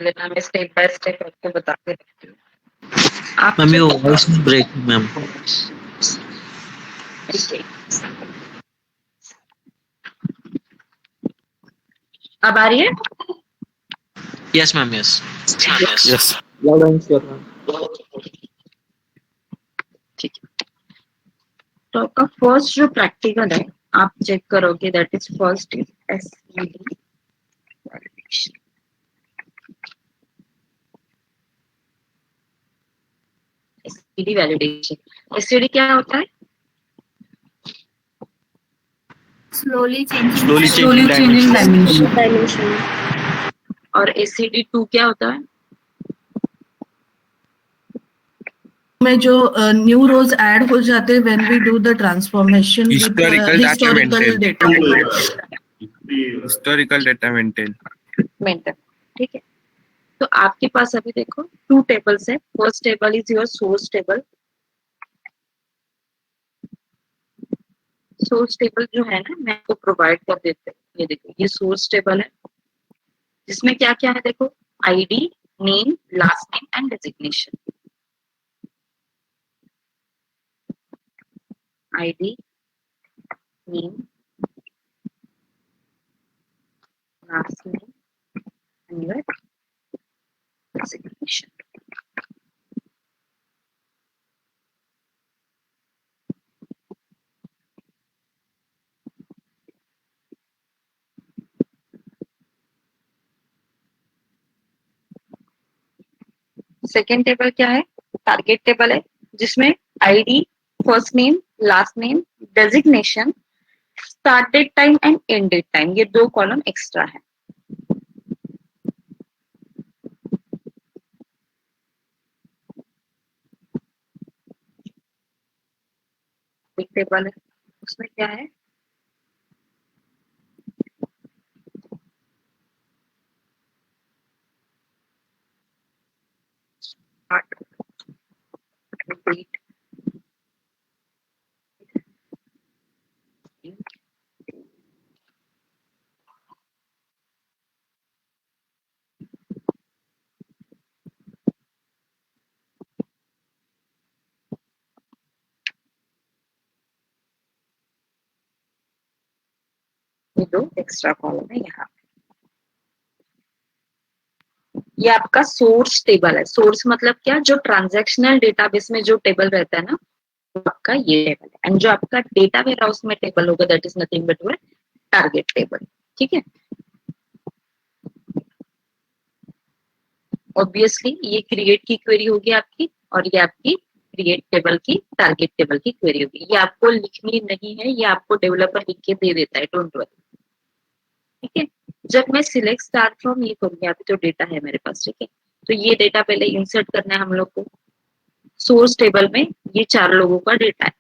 कर लेना, मैं स्टेप बाय स्टेप आपको बता के रखती हूँ। आप मैम ये जब वॉइस ब्रेक मैम। देखिए, अब आ रही है? Yes ma'am yes. Yes loud and clear ma'am. ठीक है, तो आपका फर्स्ट जो प्रैक्टिकल है आप चेक करोगे, that is first is SED validation. SED validation, SED क्या होता है? slowly changing Slowly changing dimension. Dimension और एसईडी 2 क्या होता है? में जो न्यू रोज ऐड हो जाते हैं when we do the transformation with Historical data historical data. historical data maintain. Maintain, ठीक है। तो आपके पास अभी देखो 2 टेबल्स है। First table is your source table. Source table जो है ना, मैं आपको प्रोवाइड कर देते हैं। ये देखो, ये सोर्स टेबल है जिसमें क्या क्या है देखो, ID, name, last name and designation. ID, name, last name and your designation. Second table क्या है? टारगेट टेबल है जिसमें ID, first name, last name, designation, start date time and end date time, ये 2 कॉलम एक्स्ट्रा है। एक table है उसमें क्या है, स्टार्ट डेट, ये 2 एक्स्ट्रा कॉलम है यहाँ। ये आपका सोर्स टेबल है। सोर्स मतलब क्या? जो ट्रांजैक्शनल डेटाबेस में जो टेबल रहता है ना, वो आपका ये टेबल है। एंड जो आपका डेटा वेयर हाउस में टेबल होगा, that is nothing but your target table. ठीक है, ऑब्वियसली ये क्रिएट की क्वेरी होगी आपकी, और ये आपकी क्रिएट टेबल की, टारगेट टेबल की क्वेरी होगी। ये आपको लिखनी नहीं है, ये आपको डेवलपर लिख के दे देता है, डोंट वरी। ठीक है, जब मैं सिलेक्ट स्टार्ट फ्रॉम ये करूंगी, अभी तो डेटा है मेरे पास, ठीक है, तो ये डेटा पहले इंसर्ट करना है हम लोग को। सोर्स टेबल में ये 4 लोगों का डेटा है,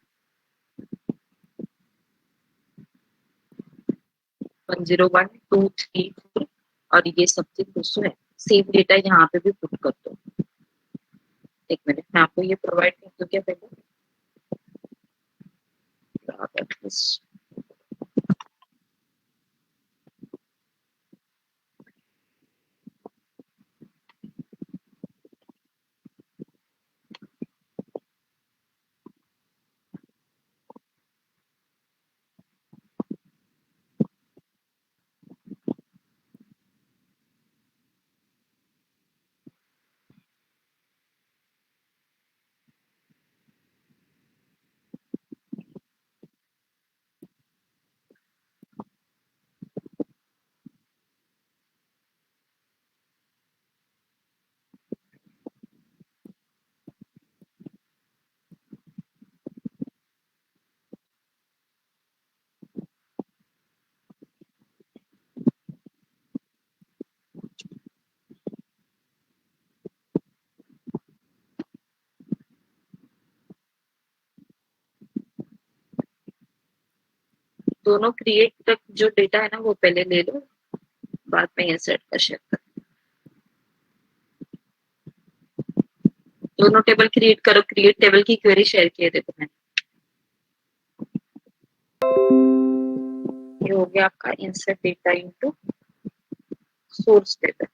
101, 2, 3, 4, और ये सबसे दूसरा है। सेम डेटा यहाँ पे भी पुट कर दो। एक मिनट, मैं आपको ये प्रोवाइड कर दूं क्या पहले? दोनों क्रिएट तक जो डेटा है ना, वो पहले ले लो, बाद में इंसर्ट कर शेयर कर। दोनों टेबल क्रिएट करो, क्रिएट टेबल की क्वेरी शेयर किए देखो मैंने। ये हो गया आपका insert data into source table.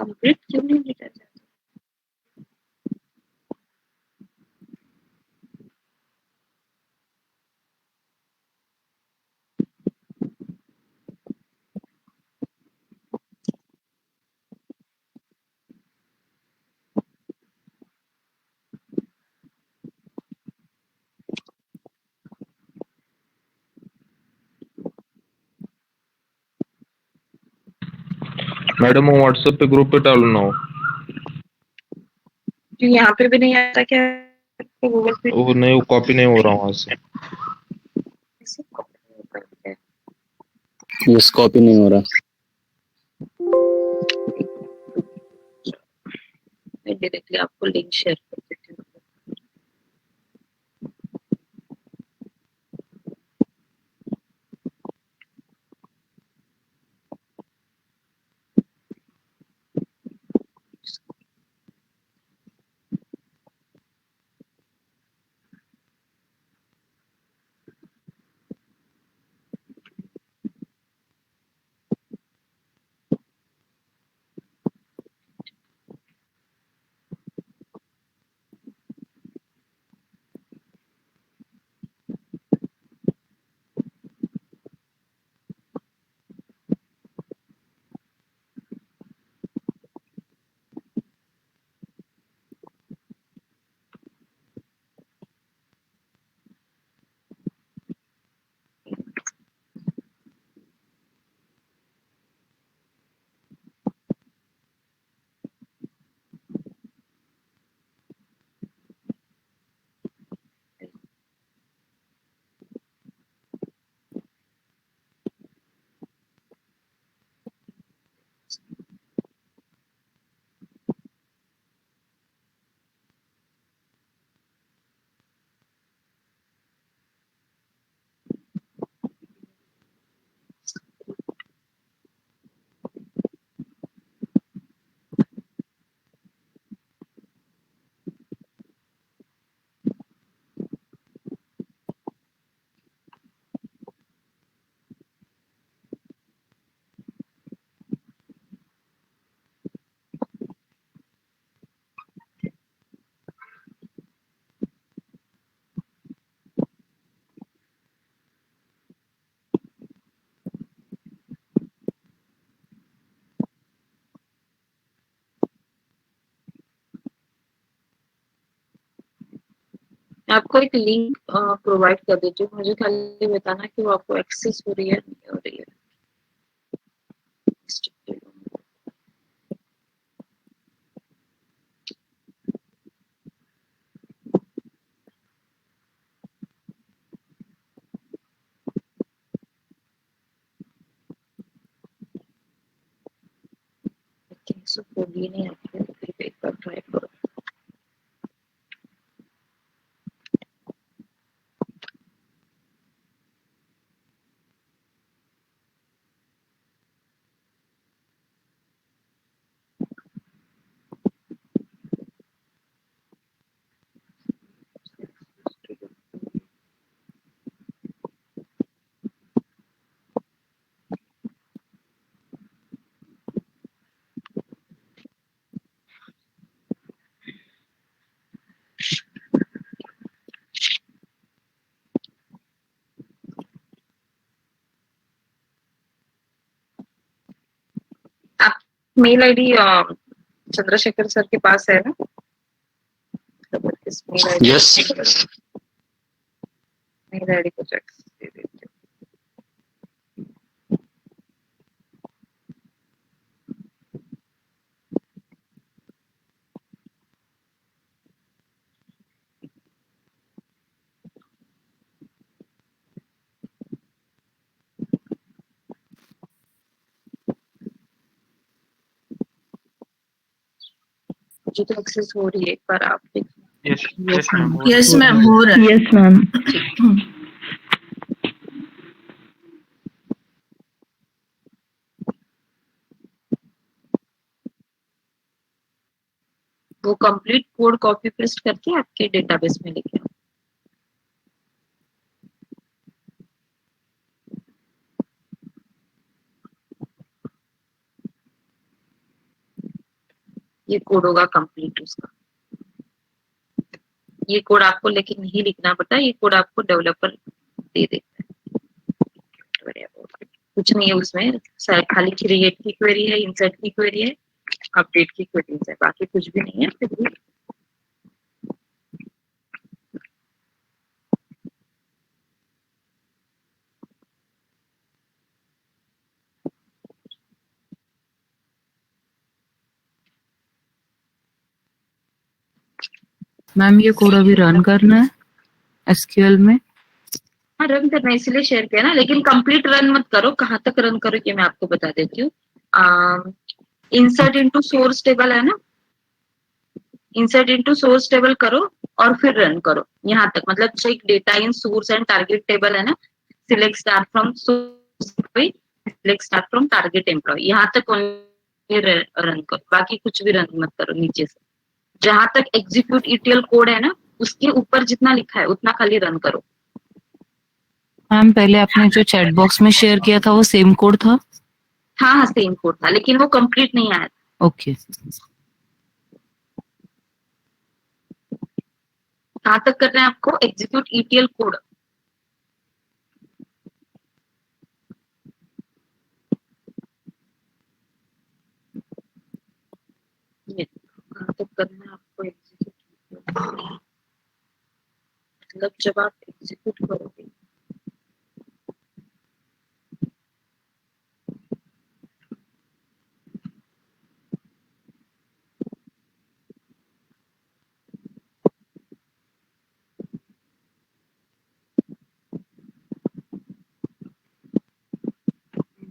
Complete क्यों नहीं लिखा जाता? मैडम वो व्हाट्सएप पे ग्रुप पे डालो ना जो यहाँ पे भी नहीं आता क्या गूगल पे? वो नहीं, वो कॉपी नहीं हो रहा वहां से। ऐसे copy करते हैं। यस, कॉपी नहीं हो रहा। मैं डायरेक्टली आपको लिंक शेयर कर देती हूँ। आपको एक लिंक प्रोवाइड कर देती हूँ, मुझे खाली बताना कि वो आपको एक्सेस हो रही है नहीं हो रही है। सो खोलिए नहीं आपको, फिर एक बार ट्राई करो। आप मेल आईडी चंद्रशेखर सर के पास है ना? Mail ID yes, mail ID को चेक दे देते हैं। मुझे तो एक्सेस हो रही है, एक बार आप देख। Yes, yes, ma'am. Yes ma'am हो रहा है। Yes ma'am. वो कंप्लीट कोड कॉपी पेस्ट करके आपके डेटाबेस में लेके आओ। ये कोड होगा कंप्लीट उसका। ये कोड आपको लेकिन नहीं लिखना पड़ता, ये कोड आपको डेवलपर दे देता है। कुछ नहीं है उसमें, खाली क्रिएट की क्वेरी है, इंसर्ट की क्वेरी है, अपडेट की क्वेरी है, बाकी कुछ भी नहीं है। फिर भी मैम ये कोड अभी रन करना है एसक्यूएल में? हाँ रन करना है, इसलिए शेयर किया ना, लेकिन कंप्लीट रन मत करो। कहाँ तक रन करो ये मैं आपको बता देती हूँ। इंसर्ट इनटू सोर्स टेबल है ना, इंसर्ट इनटू सोर्स टेबल करो और फिर रन करो यहाँ तक, मतलब check data in source and target table है ना, select start from source, select start from target employee, यहाँ तक रन करो, बाकी कुछ भी रन मत करो नीचे से। जहां तक एग्जीक्यूट ईटीएल कोड है ना, उसके ऊपर जितना लिखा है उतना खाली रन करो। मैम पहले आपने जो चैट बॉक्स में शेयर किया था वो सेम कोड था? हाँ हाँ सेम कोड था, लेकिन वो कंप्लीट नहीं आया। ओके। कहाँ तक करना है आपको? Execute ETL code. ये कहाँ तक करना है आपको एग्जीक्यूट, मतलब जब आप एग्जीक्यूट करोगे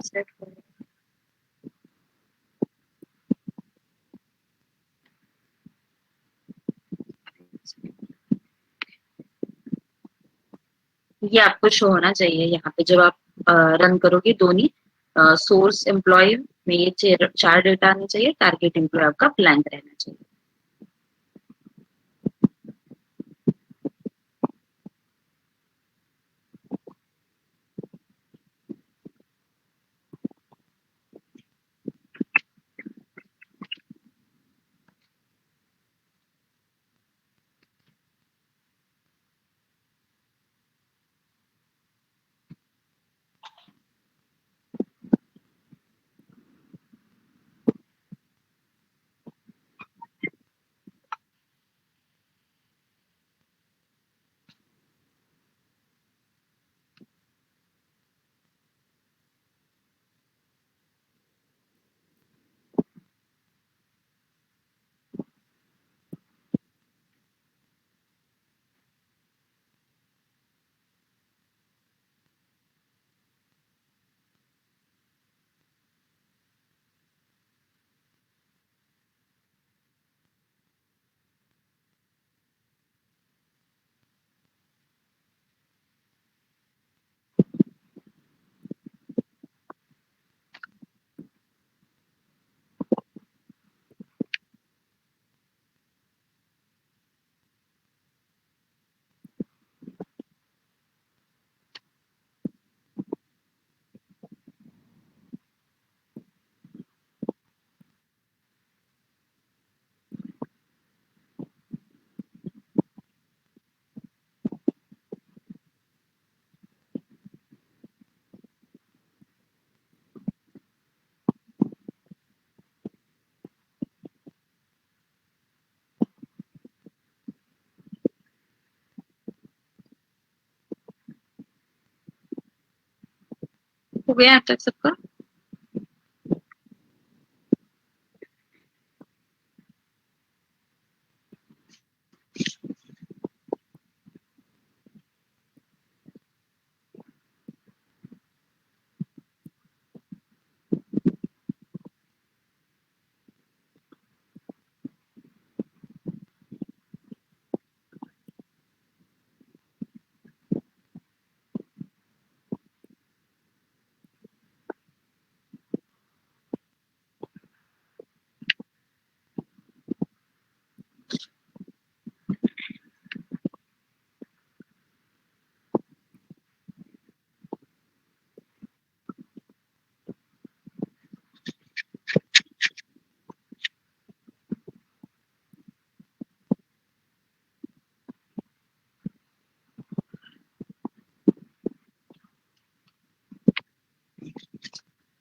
सेट करोगे, ये आपको शो होना चाहिए यहाँ पे जब आप रन करोगे। दोनों सोर्स एम्प्लॉय में ये चार डेटा आने चाहिए, टारगेट एम्प्लॉय आपका ब्लैंक रहना चाहिए। हो गया अब तक सबका?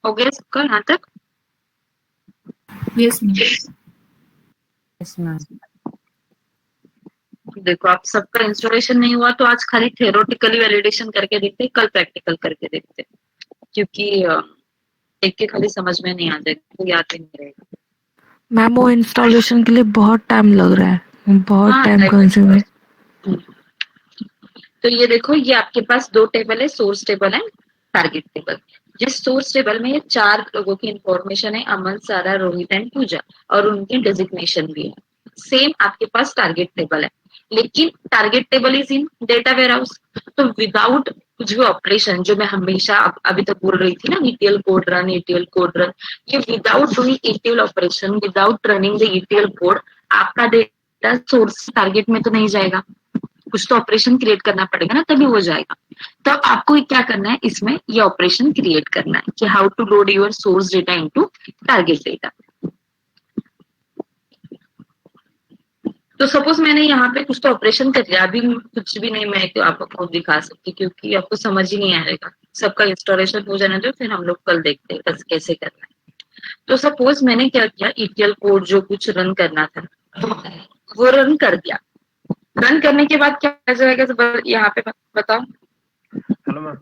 हो गया सबका यहाँ तक? Yes, ma'am. Yes ma'am. देखो आप सबका इंस्टॉलेशन नहीं हुआ तो आज खाली थ्योरेटिकली वैलिडेशन करके देखते हैं, कल प्रैक्टिकल करके देखते हैं, क्योंकि देख के खाली समझ में नहीं आ जाएगा तो याद ही नहीं रहेगा। मैम वो इंस्टॉलेशन के लिए बहुत टाइम लग रहा है, बहुत हाँ, टाइम time कंज्यूमिंग। तो ये देखो, ये आपके पास दो टेबल है, सोर्स टेबल है, टारगेट टेबल। जिस सोर्स टेबल में ये 4 लोगों की इंफॉर्मेशन है, अमन, सारा, रोहित एंड पूजा, और उनकी डेजिग्नेशन भी है। सेम आपके पास टारगेट टेबल है, लेकिन target table is in data warehouse हाउस। तो विदाउट कुछ भी ऑपरेशन, जो मैं हमेशा अभी तक बोल रही थी ना, ETL code run, ETL code run, ये without doing ETL operation, without running the ETL code, आपका डेटा सोर्स टारगेट में तो नहीं जाएगा। कुछ तो ऑपरेशन क्रिएट करना पड़ेगा ना, तभी हो जाएगा। तो आपको क्या करना है, इसमें ये ऑपरेशन क्रिएट करना है कि how to load your source data into target data. तो सपोज मैंने यहाँ पे कुछ तो ऑपरेशन कर लिया, अभी कुछ भी नहीं मैं तो आपको दिखा सकती, क्योंकि आपको समझ ही नहीं आएगा। सबका इंस्टॉलेशन हो जाने दो, फिर हम लोग कल देखते हैं कैसे करना है। तो सपोज मैंने क्या किया, ईटीएल कोड जो कुछ रन करना था वो रन कर दिया। रन करने के बाद क्या जाएगा, तो यहाँ पे बताओ। हेलो मैम,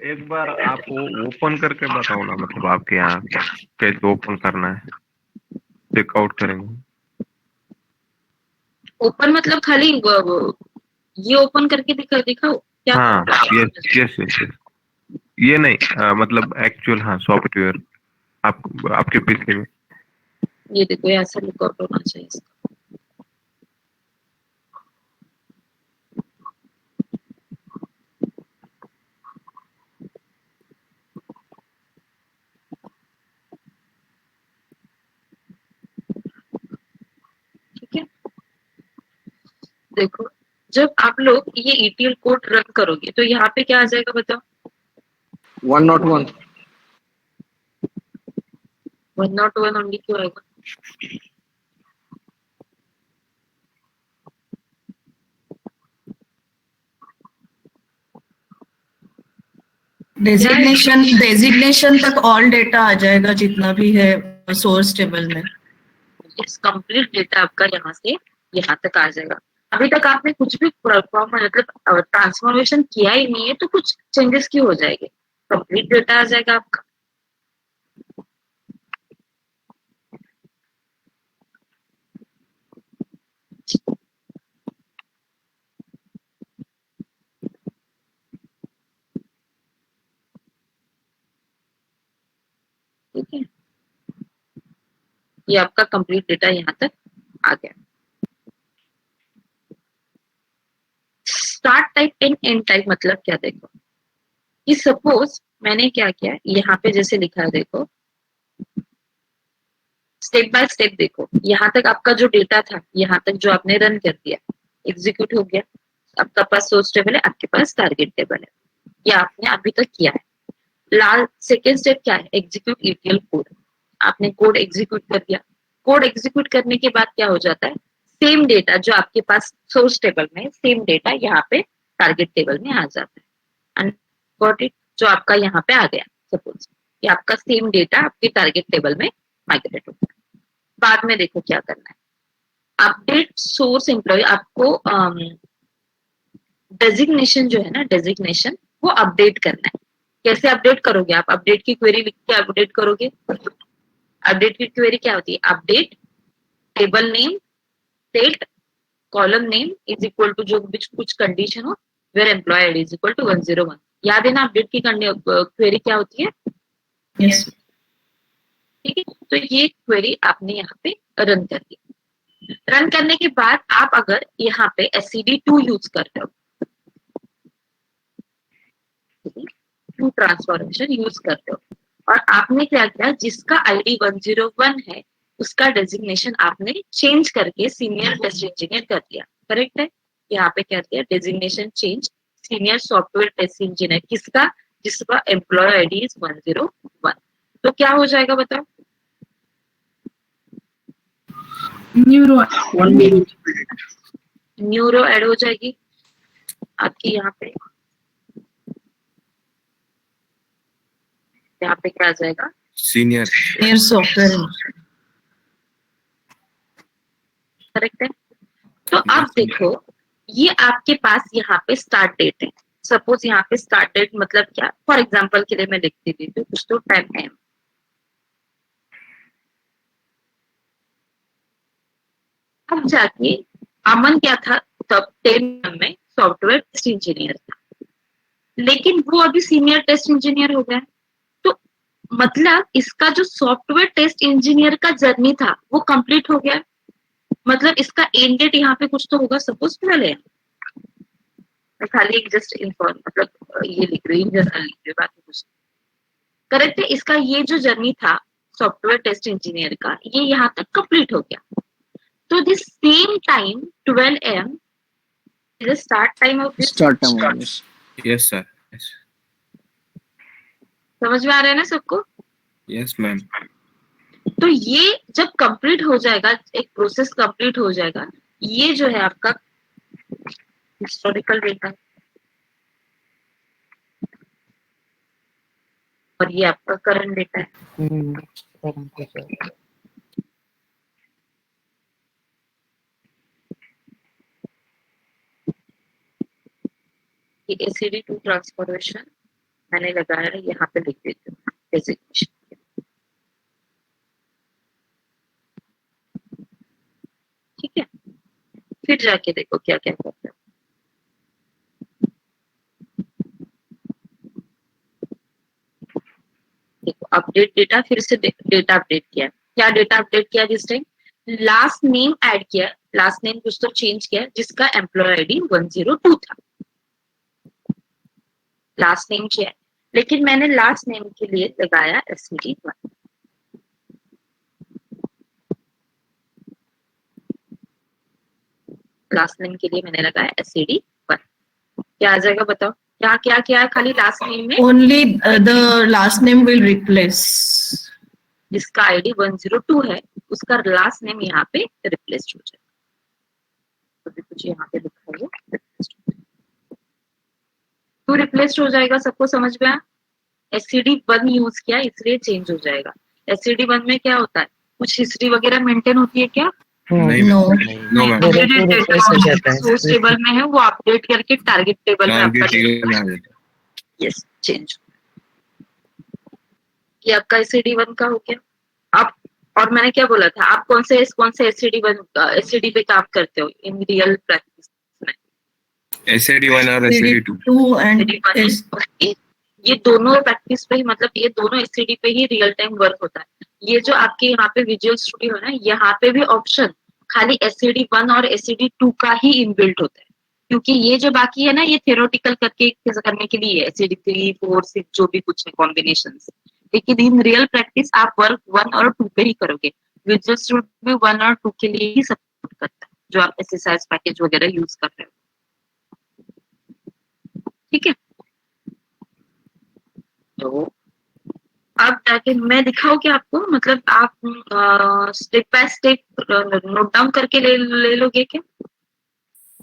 एक बार आप वो ओपन करके बताओ ना, मतलब आपके यहाँ कैसे ओपन करना है, चेकआउट करेंगे। ओपन मतलब खाली ये ओपन करके दिखाओ क्या? हाँ, यस यस यस यस, ये नहीं मतलब एक्चुअल, हाँ, सॉफ्टवेयर आप आपके पीसी में। ये देखो, ये ऐसा लुकआउट होना चाहिए इसका। ठीक है, देखो जब आप लोग ये ईटीएल कोड रन करोगे तो यहाँ पे क्या आ जाएगा बताओ? 101. 101 ओनली क्यों आएगा? डेजिग्नेशन तक ऑल डेटा आ जाएगा जितना भी है सोर्स टेबल में। इट्स कंप्लीट डेटा आपका यहाँ से यहाँ तक आ जाएगा। अभी तक आपने कुछ भी परफॉर्म मतलब ट्रांसफॉर्मेशन किया ही नहीं है, तो कुछ चेंजेस क्यों हो जाएंगे? कंप्लीट डेटा आ जाएगा आपका। ठीक है, ये आपका कंप्लीट डेटा यहाँ तक आ गया। Start type and and type मतलब क्या, देखो कि सपोज मैंने क्या किया, यहाँ पे जैसे लिखा है, देखो स्टेप बाय स्टेप देखो। यहाँ तक आपका जो डेटा था, यहाँ तक जो आपने रन कर दिया, एग्जीक्यूट हो गया। आपका पास सोर्स टेबल है, आपके पास टारगेट टेबल है, ये आपने अभी तक किया है। लास्ट सेकेंड स्टेप क्या है, एग्जीक्यूट ईटीएल कोड। आपने कोड एग्जीक्यूट कर दिया। कोड एग्जीक्यूट करने के बाद क्या हो जाता है, सेम डेटा जो आपके पास सोर्स टेबल में, सेम डेटा यहाँ पे टारगेट टेबल में आ जाता है। एंड गॉट इट, जो आपका यहाँ पे आ गया। सपोज ये आपका सेम डेटा आपके टारगेट टेबल में माइग्रेट होता है। बाद में देखो क्या करना है, अपडेट सोर्स एम्प्लॉय। आपको डेजिग्नेशन जो है ना, डेजिग्नेशन वो अपडेट करना है। कैसे अपडेट करोगे आप? अपडेट की क्वेरी लिख के अपडेट करोगे। अपडेट की क्वेरी क्या होती है, update table name set column name is equal to जो कुछ कंडीशन हो, where employee ID is equal to 101। याद है ना अपडेट की क्वेरी क्या होती है? यस। ठीक है, तो ये क्वेरी आपने यहाँ पे रन कर दी। रन करने के बाद आप अगर यहाँ पे SCD2 यूज करते हो, टू ट्रांसफॉर्मेशन यूज करते हो, और आपने क्या किया, जिसका आईडी 101 है उसका डेजिग्नेशन आपने चेंज करके सीनियर टेस्ट इंजीनियर कर दिया। करेक्ट है? यहाँ पे क्या किया, designation change senior software test engineer. किसका? जिसका एम्प्लॉय आईडी इज 101। तो क्या हो जाएगा बताओ? न्यूरो ऐड हो जाएगी आपकी यहाँ पे। यहाँ पे क्या आ जाएगा? Senior Senior software engineer. Correct है। तो अब देखो, ये आपके पास यहाँ पे स्टार्ट डेट है। सपोज यहाँ पे स्टार्ट डेट मतलब क्या, फॉर एग्जाम्पल के लिए मैं लिखती थी तो कुछ तो 10 AM। अब जाके अमन क्या था तब 10 AM में सॉफ्टवेयर टेस्ट इंजीनियर था, लेकिन वो अभी सीनियर टेस्ट इंजीनियर हो गया। तो मतलब इसका जो सॉफ्टवेयर टेस्ट इंजीनियर का जर्नी था वो कंप्लीट हो गया। मतलब इसका एंड डेट यहाँ पे कुछ तो होगा, सपोज 12 AM। मैं खाली एक जस्ट इन्फॉर्म मतलब ये लिख रही हूँ, जनरल लिख रही हूँ, बाकी कुछ करेक्ट है। इसका ये जो जर्नी था सॉफ्टवेयर टेस्ट इंजीनियर का, ये यहाँ तक कंप्लीट हो गया। तो this same time 12 AM is the start time of this. Start time on this. Yes sir, समझ में आ रहा है ना सबको? Yes ma'am. तो ये जब कंप्लीट हो जाएगा, एक प्रोसेस कंप्लीट हो जाएगा, ये जो है आपका हिस्टोरिकल डेटा और ये आपका करंट डेटा है। ये ACD2 ट्रांसफॉर्मेशन मैंने लगाया है, यहाँ पे लिख देती हूँ डेजिग्नेशन। ठीक है, फिर जाके देखो क्या क्या करता है। देखो अपडेट डेटा, फिर से डेटा अपडेट किया। क्या डेटा अपडेट किया this time? Last name add किया, लास्ट नेम कुछ तो चेंज किया जिसका एम्प्लॉय आईडी 102 था। लास्ट नेम किया, लेकिन मैंने लास्ट नेम के लिए लगाया SCD1। लास्ट नेम के लिए मैंने लगाया SCD1। क्या आ जाएगा बताओ? यहाँ क्या क्या है? खाली लास्ट नेम में Only the last name will replace. जिसका आईडी 102 है उसका लास्ट नेम यहाँ पे रिप्लेस हो जाएगा। तो कुछ यहाँ पे लिखा है तो रिप्लेस हो जाएगा। सबको समझ में आया? SCD1 यूज किया इसलिए चेंज हो जाएगा। SCD1 में क्या होता है, कुछ हिस्ट्री वगैरह मेंटेन होती है क्या? नहीं No. No ma'am. Updated data source table में है, वो अपडेट करके टारगेट टेबल में आपका यस चेंज। ये आपका SCD1 का हो गया। आप और मैंने क्या बोला था, आप कौन से SCD पे काम करते हो इन रियल प्रैक्टिस में? SCD1 और SCD2। SCD2 and SCD1 S. है, ये दोनों प्रैक्टिस पे ही, मतलब ये दोनों SCD पे ही रियल टाइम वर्क होता है। ये जो आपके यहाँ पे विजुअल स्टूडियो है ना, यहाँ पे भी ऑप्शन खाली SCD1 और SCD2 का ही इनबिल्ट होता है, क्योंकि ये जो बाकी है ना ये थ्योरेटिकल करने के लिए है, SCD3, 4, 6 जो भी कुछ है कॉम्बिनेशन। लेकिन इन रियल प्रैक्टिस आप वर्क 1 और 2 पे ही करोगे। विजुअल स्टूडियो 1 और 2 के लिए ही सपोर्ट करता है, जो आप SSIS पैकेज वगैरह यूज कर रहे हो। ठीक है, तो अब जाके मैं दिखाऊं क्या आपको, मतलब आप step by step note down करके ले लोगे क्या?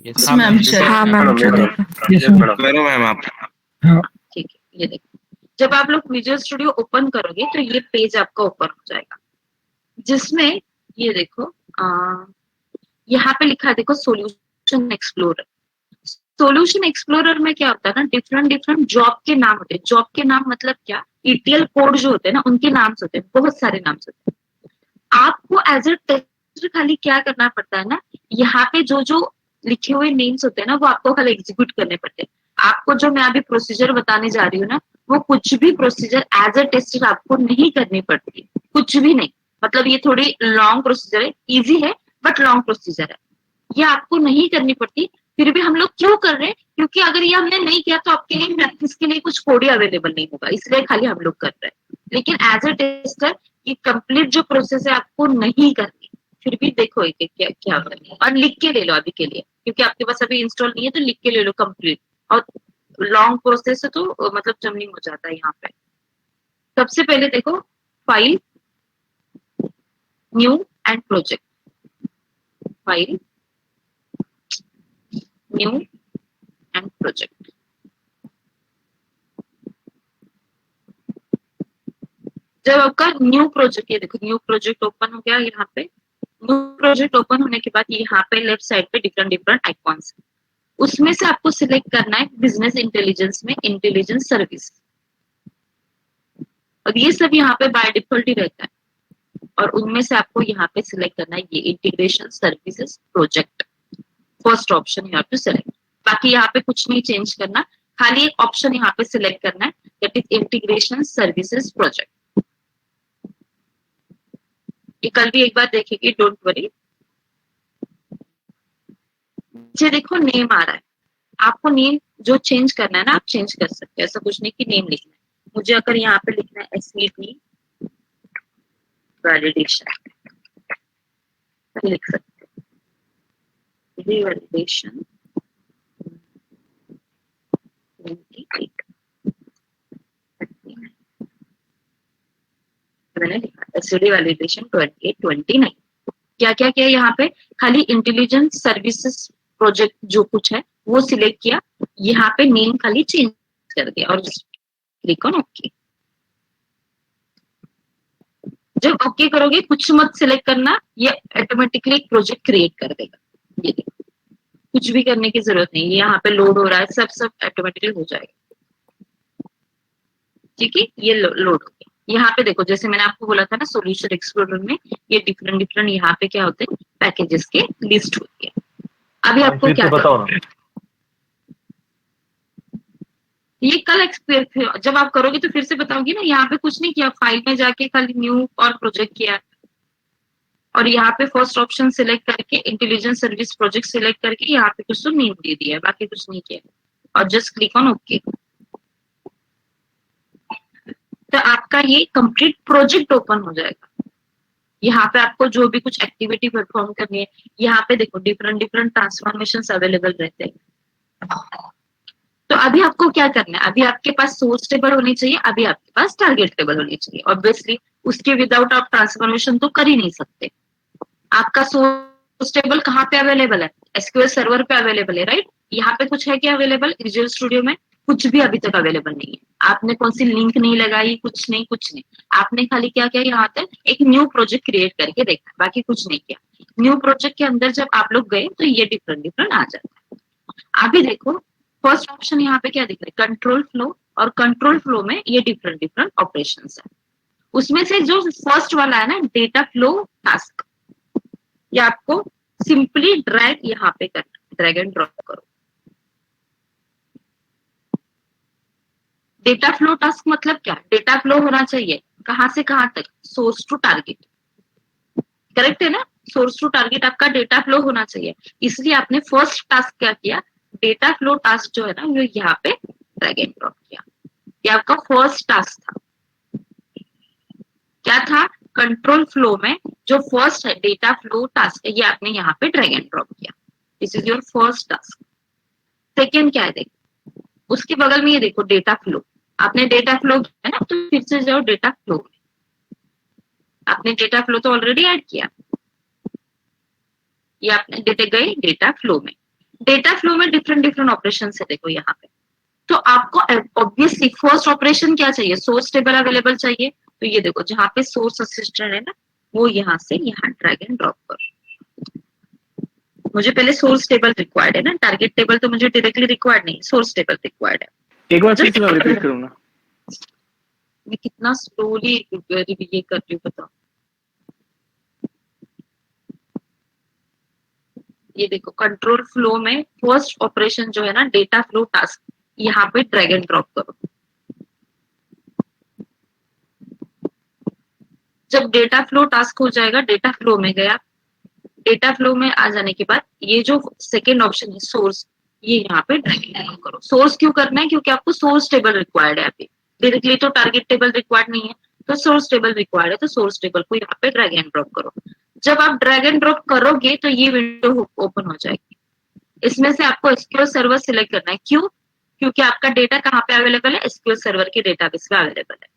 Yes, ma'am. हाँ मैम चलेगा। करो मैम आप। ठीक है, ये देखो जब आप लोग विजुअल स्टूडियो ओपन करोगे तो ये पेज आपका ओपन हो जाएगा, जिसमें ये देखो यहाँ पे लिखा है, देखो सॉल्यूशन एक्सप्लोरर। सॉल्यूशन एक्सप्लोरर में क्या होता है ना, डिफरेंट डिफरेंट जॉब के नाम होते हैं। जॉब के नाम मतलब क्या, ETL कोड जो होते हैं ना उनके नाम होते हैं, बहुत सारे नाम होते हैं। आपको एज ए टेस्टर खाली क्या करना पड़ता है ना, यहाँ पे जो जो लिखे हुए नेम्स होते हैं ना वो आपको खाली एग्जीक्यूट करने पड़ते हैं। आपको जो मैं अभी प्रोसीजर बताने जा रही हूँ ना, वो कुछ भी प्रोसीजर एज ए टेस्टर आपको नहीं करनी पड़ती, कुछ भी नहीं। मतलब ये थोड़ी लॉन्ग प्रोसीजर है, इजी है बट लॉन्ग प्रोसीजर है, ये आपको नहीं करनी पड़ती। फिर भी हम लोग क्यों कर रहे हैं, क्योंकि अगर ये हमने नहीं किया तो आपके लिए प्रैक्टिस के लिए कुछ कोड ही अवेलेबल नहीं होगा, इसलिए खाली हम लोग कर रहे हैं। लेकिन एज ए टेस्टर ये कंप्लीट जो प्रोसेस है आपको नहीं करनी। फिर भी देखो एक क्या क्या होता है, और लिख के ले लो अभी के लिए, क्योंकि आपके पास अभी इंस्टॉल नहीं है तो लिख के ले लो कंप्लीट। और लॉन्ग प्रोसेस है तो मतलब जमनिंग हो जाता है यहाँ पे। सबसे पहले देखो file, new and project. File, new and project. जब आपका न्यू प्रोजेक्ट, ये देखो न्यू प्रोजेक्ट ओपन हो गया यहाँ पे। न्यू प्रोजेक्ट ओपन होने के बाद यहाँ पे लेफ्ट साइड पे डिफरेंट डिफरेंट आइकॉन्स, उसमें से आपको सिलेक्ट करना है बिजनेस इंटेलिजेंस में इंटेलिजेंस सर्विस, और ये सब यहाँ पे बाय डिफॉल्ट ही रहता है। और उनमें से आपको यहाँ पे सिलेक्ट करना है ये integration services project, first option you have to select. बाकी यहाँ पे कुछ नहीं चेंज करना, खाली एक ऑप्शन यहाँ पे सिलेक्ट करना है, that is integration services project. ये कल भी एक बार देखेगी, डोंट वरी। नीचे देखो नेम आ रहा है, आपको नेम जो चेंज करना है ना आप चेंज कर सकते हैं, ऐसा कुछ नहीं कि नेम लिखना है। मुझे अगर यहाँ पे लिखना है एसवीपी वैलिडेशन, लिख सकते हैं वैलिडेशन 28, मैंने लिखा एसडी वैलिडेशन 2829। क्या क्या किया यहाँ पे, खाली इंटेलिजेंस सर्विसेज प्रोजेक्ट जो कुछ है वो सिलेक्ट किया, यहाँ पे नेम खाली चेंज कर दिया और क्लिक ऑन ओके। जब ओके करोगे कुछ मत सिलेक्ट करना, ये ऑटोमेटिकली एक प्रोजेक्ट क्रिएट कर देगा। ये देखो कुछ भी करने की जरूरत नहीं, यहाँ पे लोड हो रहा है, सब ऑटोमेटिकली हो जाएगा। ठीक है, ये लोड हो गया। यहाँ पे देखो जैसे मैंने आपको बोला था ना सॉल्यूशन एक्सप्लोरर में ये डिफरेंट डिफरेंट यहाँ पे क्या होते हैं पैकेजेस के लिस्ट होती है। अभी आपको क्या बताओ ना, ये कल एक्सप्लेन जब आप करोगे तो फिर से बताऊंगी ना। यहाँ पे कुछ नहीं किया, फाइल में जाके खाली न्यू और प्रोजेक्ट किया, और यहाँ पे फर्स्ट ऑप्शन सिलेक्ट करके इंटेलिजेंस सर्विस प्रोजेक्ट सिलेक्ट करके यहाँ पे कुछ तो नेम दे दिया, बाकी कुछ नहीं किया, और जस्ट क्लिक ऑन ओके। तो आपका ये कंप्लीट प्रोजेक्ट ओपन हो जाएगा। यहाँ पे आपको जो भी कुछ एक्टिविटी परफॉर्म करनी है, यहाँ पे देखो डिफरेंट डिफरेंट ट्रांसफॉर्मेशन अवेलेबल रहते हैं। तो अभी आपको क्या करना है, अभी आपके पास सोर्स टेबल होनी चाहिए, अभी आपके पास टारगेट टेबल होनी चाहिए। ऑब्वियसली उसके विदाउट आप ट्रांसफॉर्मेशन तो कर ही नहीं सकते। आपका सोर्स टेबल कहाँ पे अवेलेबल है, एसक्यूएल सर्वर पे अवेलेबल है, राइट। यहाँ पे कुछ है क्या अवेलेबल, विजुअल स्टूडियो में कुछ भी अभी तक अवेलेबल नहीं है। आपने कौन सी लिंक नहीं लगाई, कुछ नहीं, आपने खाली क्या किया, यहाँ पे एक न्यू प्रोजेक्ट क्रिएट करके देखा, बाकी कुछ नहीं किया। न्यू प्रोजेक्ट के अंदर जब आप लोग गए तो ये डिफरेंट डिफरेंट आ जाता है। अभी देखो फर्स्ट ऑप्शन यहाँ पे क्या दिख रहा है, कंट्रोल फ्लो, और कंट्रोल फ्लो में ये डिफरेंट डिफरेंट ऑपरेशंस है। उसमें से जो फर्स्ट वाला है ना डेटा फ्लो टास्क, ये आपको सिंपली ड्रैग यहाँ पे करना, ड्रैग एंड ड्रॉप करो। डेटा फ्लो टास्क मतलब क्या, डेटा फ्लो होना चाहिए कहां से कहां तक, सोर्स टू टारगेट, करेक्ट है ना। सोर्स टू टारगेट आपका डेटा फ्लो होना चाहिए, इसलिए आपने फर्स्ट टास्क क्या किया, डेटा फ्लो टास्क जो है ना वो यहाँ पे ड्रैग एंड ड्रॉप किया। ये आपका फर्स्ट टास्क था। क्या था, कंट्रोल फ्लो में जो फर्स्ट है डेटा फ्लो टास्क है, ये आपने यहाँ पे ड्रैग एंड ड्रॉप किया। This is your first task. Second क्या है, देखो उसके बगल में ये देखो डेटा फ्लो, आपने डेटा फ्लो किया ना, तो फिर से जाओ डेटा फ्लो में। आपने डेटा फ्लो तो ऑलरेडी ऐड किया, ये आपने गए डेटा फ्लो में। डेटा फ्लो में डिफरेंट डिफरेंट ऑपरेशन है देखो यहाँ पे। तो आपको ऑब्वियसली फर्स्ट ऑपरेशन क्या चाहिए, सोर्स टेबल अवेलेबल चाहिए। तो ये देखो जहाँ पे सोर्स असिस्टेंट है ना, वो यहाँ से यहाँ ड्रैग एंड ड्रॉप कर। मुझे पहले सोर्स टेबल रिक्वायर्ड है ना, टारगेट टेबल तो मुझे डायरेक्टली रिक्वायर्ड नहीं, सोर्स टेबल रिक्वायर्ड है। एक बार फिर से मैं रिपीट करूँ ना, मैं कितना स्लोली ये कर रही हूँ बताओ। ये देखो कंट्रोल फ्लो में फर्स्ट ऑपरेशन जो है ना डेटा फ्लो टास्क, यहाँ पे ड्रैग एंड ड्रॉप करो। जब डेटा फ्लो टास्क हो जाएगा, डेटा फ्लो में गया, डेटा फ्लो में आ जाने के बाद ये जो सेकेंड ऑप्शन है सोर्स, ये यहाँ पे ड्रैग एंड ड्रॉप करो। सोर्स क्यों करना है, क्योंकि आपको सोर्स टेबल रिक्वायर्ड है। अभी डायरेक्टली तो टारगेट टेबल रिक्वायर्ड नहीं है, तो सोर्स टेबल रिक्वायर्ड है, तो सोर्स टेबल को यहाँ पे ड्रैग एंड ड्रॉप करो। जब आप ड्रैग एंड ड्रॉप करोगे तो ये विंडो ओपन हो जाएगी। इसमें से आपको एसक्यूएल सर्वर सिलेक्ट करना है। क्यों, क्योंकि आपका डेटा कहाँ पे अवेलेबल है, एसक्यूएल सर्वर के डेटाबेस में अवेलेबल है।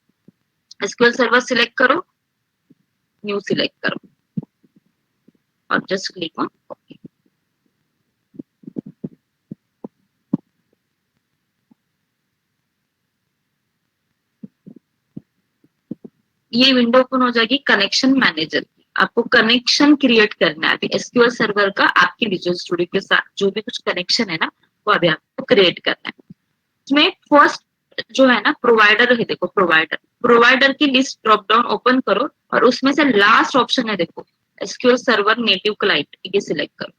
एसक्यूएल सर्वर सिलेक्ट करो, न्यू सिलेक्ट करो और जस्ट क्लिक ऑन ओके। ये विंडो ओपन हो जाएगी कनेक्शन मैनेजर। आपको कनेक्शन क्रिएट करना है अभी एसक्यूएल सर्वर का आपके विजुअल स्टूडियो के साथ जो भी कुछ कनेक्शन है ना वो अभी आपको क्रिएट करना है। इसमें फर्स्ट जो है ना प्रोवाइडर है, देखो प्रोवाइडर की लिस्ट ड्रॉप डाउन ओपन करो और उसमें से लास्ट ऑप्शन है देखो एसक्यूएल सर्वर नेटिव क्लाइंट, ये सिलेक्ट करो।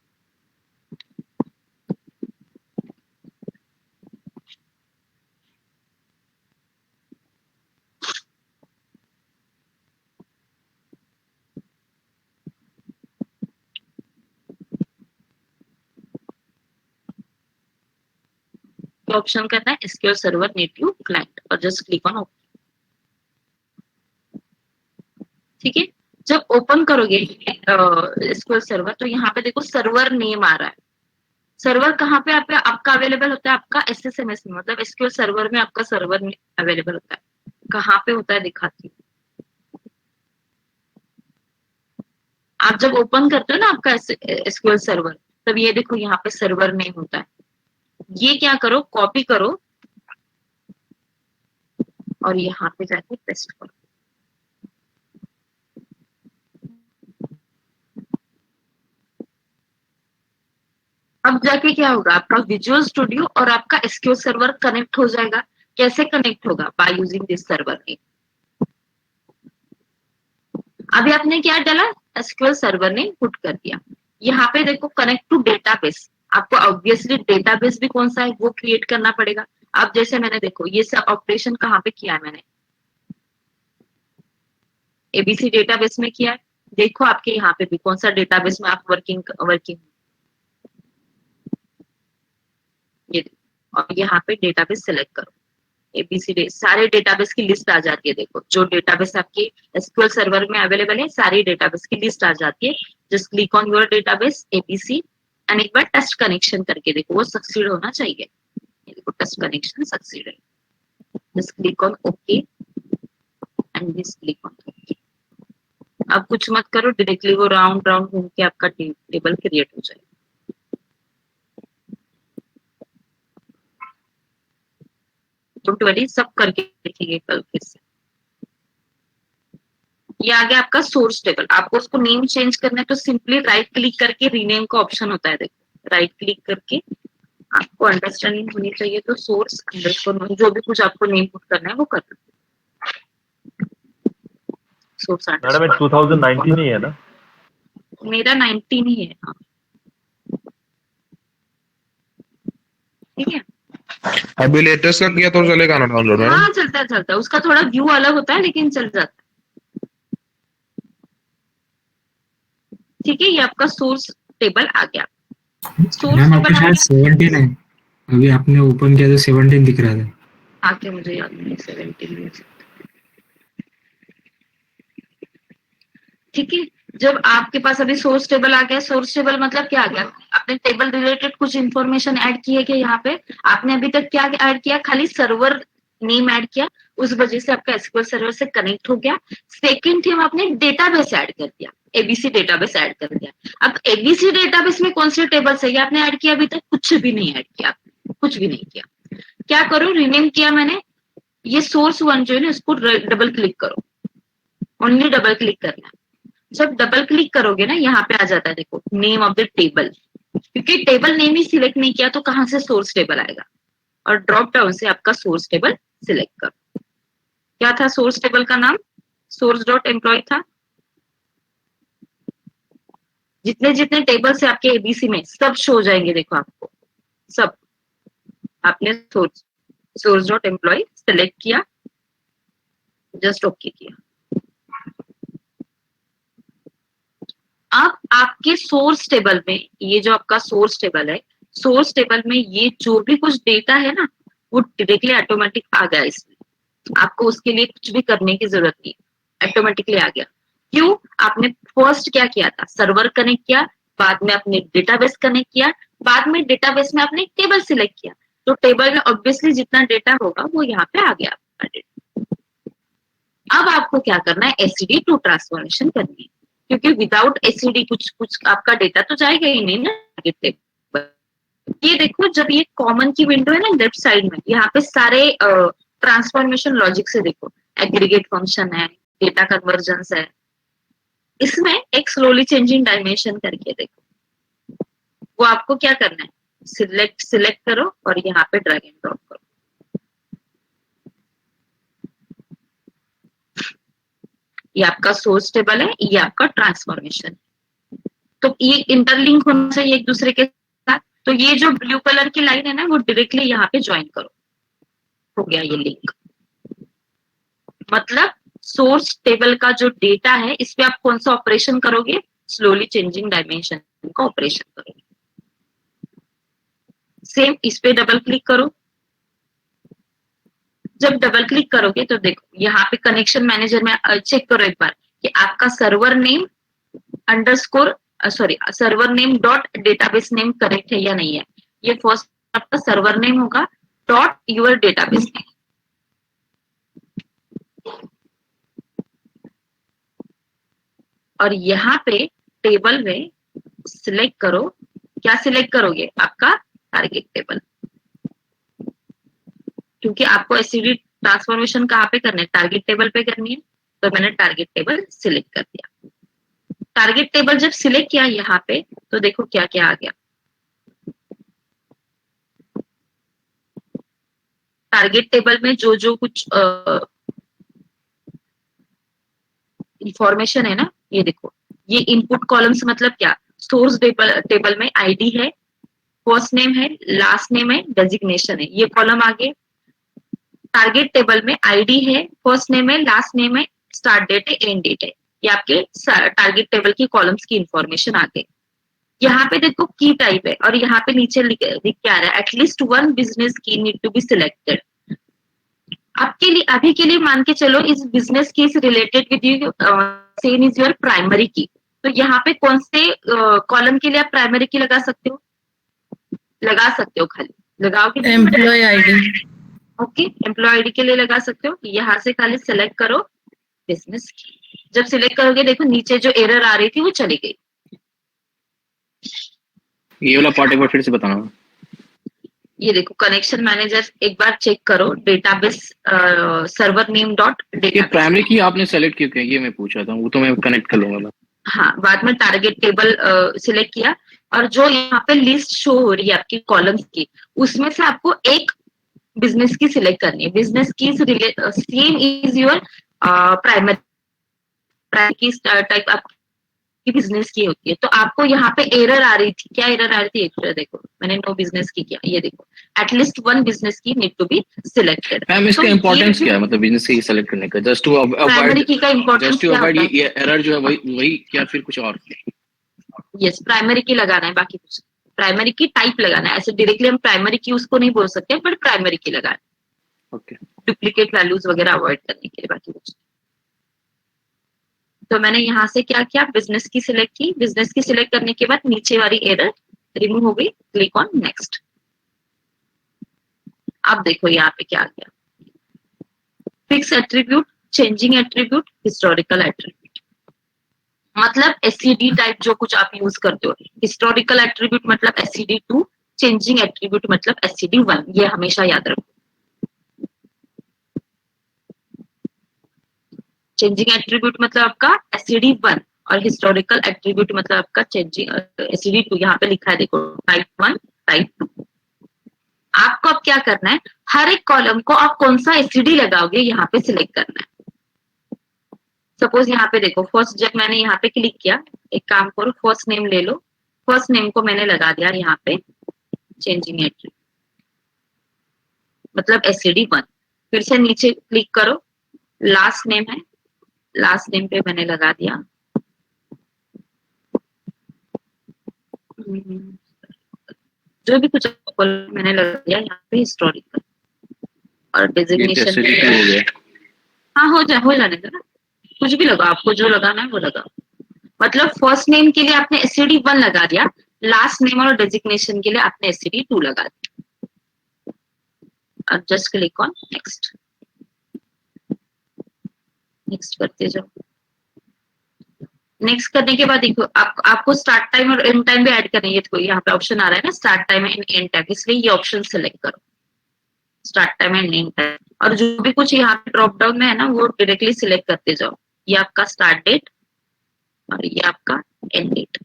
ऑप्शन करना है एसक्यूएल सर्वर नेटिव क्लाइंट और जस्ट क्लिक ऑन ओपन। ठीक है, जब ओपन करोगे एसक्यूएल सर्वर तो यहाँ पे देखो सर्वर नेम आ रहा है। सर्वर कहाँ पे आपका अवेलेबल होता है? आपका एसएसएमएस में, मतलब एसक्यूएल सर्वर में आपका सर्वर अवेलेबल होता है। कहाँ पे होता है दिखाती हूँ। आप जब ओपन करते हो ना आपका एसक्यूएल सर्वर, तब ये देखो यहाँ पे सर्वर नेम होता है। ये क्या करो, कॉपी करो और यहाँ पे जाके पेस्ट करो। अब जाके क्या होगा, आपका विजुअल स्टूडियो और आपका एसक्यूएल सर्वर कनेक्ट हो जाएगा। कैसे कनेक्ट होगा? By using this server name. अभी आपने क्या डाला, एसक्यूएल सर्वर ने पुट कर दिया। यहाँ पे देखो कनेक्ट टू डेटाबेस, आपको ऑब्वियसली डेटाबेस भी कौन सा है वो क्रिएट करना पड़ेगा। अब जैसे मैंने देखो ये सब ऑपरेशन कहाँ पे किया है, मैंने एबीसी डेटाबेस में किया है। देखो आपके यहाँ पे भी कौन सा डेटाबेस में आप वर्किंग ये और यहाँ पे डेटाबेस सिलेक्ट करो। एबीसी सारे डेटाबेस की लिस्ट आ जाती है। देखो जो डेटाबेस आपके एसक्यूएल सर्वर में अवेलेबल है सारी डेटाबेस की लिस्ट आ जाती है। Just click on your database ABC and एक बार टेस्ट कनेक्शन करके देखो, वो सक्सीड होना चाहिए। ये देखो टेस्ट कनेक्शन सक्सीड है। Just click on okay and this click on okay. अब कुछ मत करो, डायरेक्टली वो राउंड घूम के आपका टेबल क्रिएट हो जाएगा। डोंट वरी, सब करके देखेंगे कल फिर से। ये आ गया आपका सोर्स टेबल। आपको उसको नेम चेंज करना है तो सिंपली राइट क्लिक करके रीनेम का ऑप्शन होता है। देखो राइट क्लिक करके आपको अंडरस्टैंडिंग होनी चाहिए तो सोर्स अंडरस्कोर जो भी कुछ आपको नेम पुट करना है वो कर दो। सोर्स मैडम 2019 ही है ना? मेरा 19 ही है। हाँ ठीक है, अभी लेटेस्ट का किया तो चलेगा ना डाउनलोड? हाँ चलता है। उसका थोड़ा व्यू अलग होता है लेकिन चल जाता है। ठीक है, ये आपका सोर्स टेबल आ गया। मैम आपका शायद 17 है, अभी आपने ओपन किया तो 17 दिख रहा था। आके मुझे याद नहीं 17। ठीक है, जब आपके पास अभी सोर्स टेबल आ गया, सोर्स टेबल मतलब क्या आ गया, आपने टेबल रिलेटेड कुछ इंफॉर्मेशन ऐड की है कि यहाँ पे आपने अभी तक क्या ऐड किया, खाली सर्वर नेम ऐड किया, उस वजह से आपका एसक्यूएल सर्वर से कनेक्ट हो गया। सेकेंड थिंग आपने डेटाबेस ऐड कर दिया, एबीसी डेटाबेस ऐड कर दिया। अब एबीसी डेटाबेस में कौन से टेबल है आपने ऐड किया? अभी तक कुछ भी नहीं ऐड किया, कुछ भी नहीं किया। क्या करो, रीनेम किया मैंने, ये सोर्स वन जो है ना इसको डबल क्लिक करो, ओनली डबल क्लिक करना है। जब डबल क्लिक करोगे ना यहाँ पे आ जाता है देखो नेम ऑफ द टेबल, क्योंकि टेबल नेम ही सिलेक्ट नहीं किया तो कहाँ से सोर्स टेबल आएगा। और ड्रॉप डाउन से आपका सोर्स टेबल सिलेक्ट करो। क्या था सोर्स टेबल का नाम? सोर्स डॉट एम्प्लॉय था। जितने जितने टेबल से आपके एबीसी में सब शो हो जाएंगे। देखो आपको सब, आपने सोर्स डॉट एम्प्लॉय सिलेक्ट किया, जस्ट ओके किया। अब आपके सोर्स टेबल में, ये जो आपका सोर्स टेबल है, सोर्स टेबल में ये जो भी कुछ डेटा है ना वो डायरेक्टली ऑटोमेटिक आ गया इसमें। आपको उसके लिए कुछ भी करने की जरूरत नहीं, ऑटोमेटिकली आ गया। क्यों? आपने फर्स्ट क्या किया था, सर्वर कनेक्ट किया, बाद में आपने डेटाबेस कनेक्ट किया, बाद में डेटाबेस में आपने टेबल सिलेक्ट किया, तो टेबल में ऑब्वियसली जितना डेटा होगा वो यहाँ पे आ गया आपका डेटा। अब आपको क्या करना है, एससीडी टू ट्रांसफॉर्मेशन करनी है, क्योंकि विदाउट एससीडी कुछ आपका डेटा तो जाएगा ही नहीं ना टेबल। ये देखो जब ये कॉमन की विंडो है ना लेफ्ट साइड में, यहाँ पे सारे ट्रांसफॉर्मेशन लॉजिक से देखो, एग्रीगेट फंक्शन है, डेटा कन्वर्जन्स है, इसमें एक स्लोली चेंजिंग डायमेंशन करके देखो, वो आपको क्या करना है, सिलेक्ट करो और यहाँ पे ड्रैग एंड ड्रॉप करो। ये आपका सोर्स टेबल है, ये आपका ट्रांसफॉर्मेशन है। तो ये इंटरलिंक होना चाहिए एक दूसरे के साथ। तो ये जो ब्लू कलर की लाइन है ना, वो डायरेक्टली यहाँ पे ज्वाइन करो, हो गया ये लिंक। मतलब सोर्स टेबल का जो डेटा है, इस पे आप कौन सा ऑपरेशन करोगे, स्लोली चेंजिंग डायमेंशन का ऑपरेशन करोगे। सेम इस पे डबल क्लिक करो। जब डबल क्लिक करोगे तो देखो यहाँ पे कनेक्शन मैनेजर में चेक करो एक बार कि आपका server name underscore server name dot database name correct है या नहीं है। ये फर्स्ट आपका सर्वर नेम होगा डॉट यूर डेटाबेस नेम। और यहाँ पे टेबल में सिलेक्ट करो, क्या सिलेक्ट करोगे, आपका टारगेट टेबल, क्योंकि आपको एससीडी ट्रांसफॉर्मेशन कहाँ पे करना है, टारगेट टेबल पे करनी है। तो मैंने टारगेट टेबल सिलेक्ट कर दिया। टारगेट टेबल जब सिलेक्ट किया यहाँ पे, तो देखो क्या क्या आ गया। टारगेट टेबल में जो जो कुछ इंफॉर्मेशन है ना, ये देखो, ये इनपुट कॉलम्स मतलब क्या, सोर्स टेबल में आईडी है, फर्स्ट नेम है, लास्ट नेम है, डेजिग्नेशन है, ये कॉलम आ गए। टारगेट टेबल में आईडी है, फर्स्ट नेम है, लास्ट नेम है, स्टार्ट डेट है, एंड डेट है, ये आपके टारगेट टेबल की कॉलम्स की इंफॉर्मेशन आ गई। यहाँ पे देखो की टाइप है, और यहाँ पे नीचे लिख के आ रहा है at least one business key need to be selected. आपके लिए अभी के लिए मान के चलो इस बिजनेस की related with you same is your primary की। तो यहाँ पे कौन से कॉलम के लिए आप प्राइमरी की लगा सकते हो, खाली लगाओगे employee ID. Okay, employee ID के लिए लगा सकते हो। यहाँ से खाली सिलेक्ट करो बिजनेस की। जब सिलेक्ट करोगे देखो नीचे जो एरर आ रही थी वो चली गई। ये वाला पार्ट एक बार फिर से बताना। ये देखो कनेक्शन मैनेजर एक बार चेक करो, डेटाबेस सर्वर नेम डॉट ये प्राइमरी की आपने सेलेक्ट क्यों किया, ये मैं पूछ रहा था, वो तो मैं कनेक्ट कर लूंगा। हाँ, बाद में टारगेट टेबल सिलेक्ट किया, और जो यहाँ पे लिस्ट शो हो रही है आपकी कॉलम्स की, उसमें से आपको एक बिजनेस की सिलेक्ट करनी है। बिजनेस की सेम इज योर प्राइमरी की टाइप आपकी बिजनेस की होती है। तो आपको यहाँ पे एरर आ रही थी, क्या एरर आ रही थी, एक देखो मैंने नो बिजनेस की किया, ये देखो at least one business key need to be selected. Ma'am इसका इंपॉर्टेंस क्या है, मतलब बिजनेस की सेलेक्ट करने का, जस्ट टू प्राइमरी की का इंपॉर्टेंस जस्ट टू अवॉइड ये एरर जो है वही क्या फिर कुछ और? यस, प्राइमरी की लगाना है, बाकी कुछ प्राइमरी की टाइप लगाना है। ऐसे डायरेक्टली हम प्राइमरी की उसको नहीं बोल सकते, बट प्राइमरी की लगाना है। ओके, डुप्लीकेट वैल्यूज वगैरह अवॉइड करने के लिए, बाकी कुछ। तो मैंने यहाँ से क्या किया, बिजनेस की सिलेक्ट की। बिजनेस की सिलेक्ट करने के बाद नीचे वाली एरर रिमूव हो गई। Click on next. अब देखो यहाँ पे क्या आ गया, fix attribute, changing attribute, historical attribute. मतलब एससीडी टाइप जो कुछ आप यूज करते हो। हिस्टोरिकल एट्रीब्यूट मतलब SCD2, चेंजिंग एट्रीब्यूट मतलब SCD1, ये हमेशा याद रखो। चेंजिंग एट्रीब्यूट मतलब आपका SCD1 और हिस्टोरिकल एट्रीब्यूट मतलब आपका चेंजिंग SCD2। यहाँ पे लिखा है देखो, टाइप 1, टाइप 2। आपको अब क्या करना है, हर एक कॉलम को आप कौन सा SCD लगाओगे यहाँ पे सिलेक्ट करना है। सपोज यहाँ पे देखो, फर्स्ट जब मैंने यहाँ पे क्लिक किया, एक काम करो, फर्स्ट नेम ले लो, फर्स्ट नेम को मैंने लगा दिया यहाँ पे चेंजिंग एट्रीब्यूट मतलब SCD1। फिर से नीचे क्लिक करो, लास्ट नेम है, लास्ट नेम पे मैंने लगा दिया जो भी कुछ मैंने लगा दिया यहाँ पे हिस्टोरिकल। और डेजिग्नेशन हो गया। हाँ, हो जाने दो ना, कुछ भी लगाओ, आपको जो लगाना है वो लगाओ। मतलब फर्स्ट नेम के लिए आपने SCD1 लगा दिया, लास्ट नेम और डेजिग्नेशन के लिए आपने SCD2 लगा दिया। और just click on next. Next करते जाओ। नेक्स्ट करने के बाद देखो आपको स्टार्ट टाइम और एंड टाइम भी ऐड करनी है। तो यहाँ पे ऑप्शन आ रहा है ना, start time and and time, इसलिए ये ऑप्शन सेलेक्ट करो, start time and and time. और जो भी कुछ यहाँ पे ड्रॉप डाउन में है ना, वो डायरेक्टली सिलेक्ट करते जाओ। ये आपका स्टार्ट डेट और ये आपका एंड डेट।